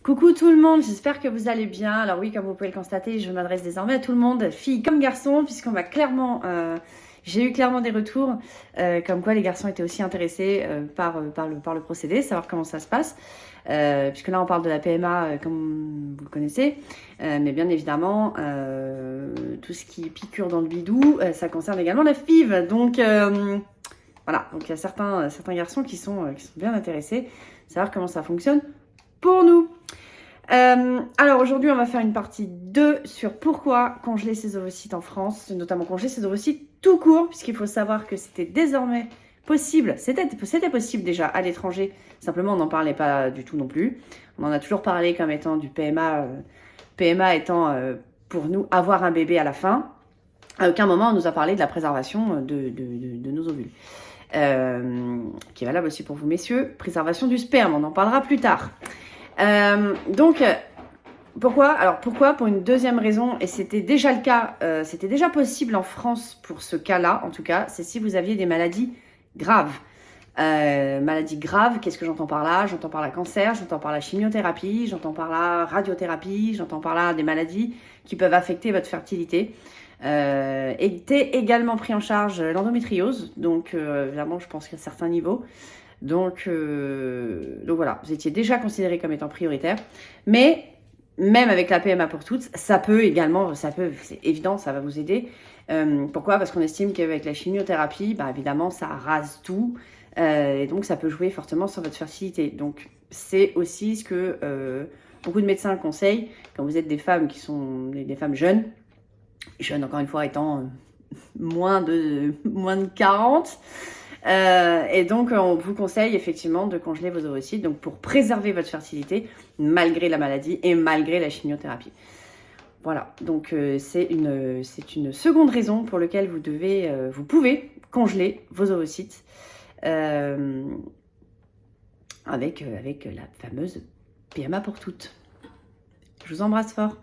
Coucou tout le monde, j'espère que vous allez bien. Alors oui, comme vous pouvez le constater, je m'adresse désormais à tout le monde, filles comme garçons, puisqu'on va clairement, j'ai eu clairement des retours, comme quoi les garçons étaient aussi intéressés par le procédé, savoir comment ça se passe. Puisque là on parle de la PMA comme vous le connaissez, mais bien évidemment tout ce qui est piqûre dans le bidou, ça concerne également la FIV. Donc voilà, donc il y a certains garçons qui sont bien intéressés, savoir comment ça fonctionne pour nous. Alors aujourd'hui, on va faire une partie 2 sur pourquoi congeler ses ovocytes en France, notamment congeler ses ovocytes tout court, puisqu'il faut savoir que c'était désormais possible, c'était possible déjà à l'étranger, simplement on n'en parlait pas du tout non plus. On en a toujours parlé comme étant du PMA, PMA étant pour nous avoir un bébé à la fin. À aucun moment on nous a parlé de la préservation de nos ovules. Qui est valable aussi pour vous messieurs, préservation du sperme, on en parlera plus tard. Donc, pourquoi? Alors, pourquoi? Pour une deuxième raison, et c'était déjà le cas, c'était déjà possible en France pour ce cas-là, en tout cas, c'est si vous aviez des maladies graves. Maladies graves, qu'est-ce que j'entends par là? J'entends par là cancer, j'entends par la chimiothérapie, j'entends par là radiothérapie, j'entends par là des maladies qui peuvent affecter votre fertilité. Était également pris en charge l'endométriose, donc évidemment, je pense qu'à certains niveaux. Donc voilà, vous étiez déjà considéré comme étant prioritaire. Mais même avec la PMA pour toutes, ça peut également, c'est évident, ça va vous aider. Pourquoi? Parce qu'on estime qu'avec la chimiothérapie, bah, évidemment, ça rase tout. Et donc, ça peut jouer fortement sur votre fertilité. Donc, c'est aussi ce que beaucoup de médecins conseillent quand vous êtes des femmes qui sont des femmes jeunes encore une fois étant moins de 40. Et donc, on vous conseille effectivement de congeler vos ovocytes donc pour préserver votre fertilité malgré la maladie et malgré la chimiothérapie. Voilà, donc c'est une seconde raison pour laquelle vous pouvez congeler vos ovocytes avec la fameuse PMA pour toutes. Je vous embrasse fort.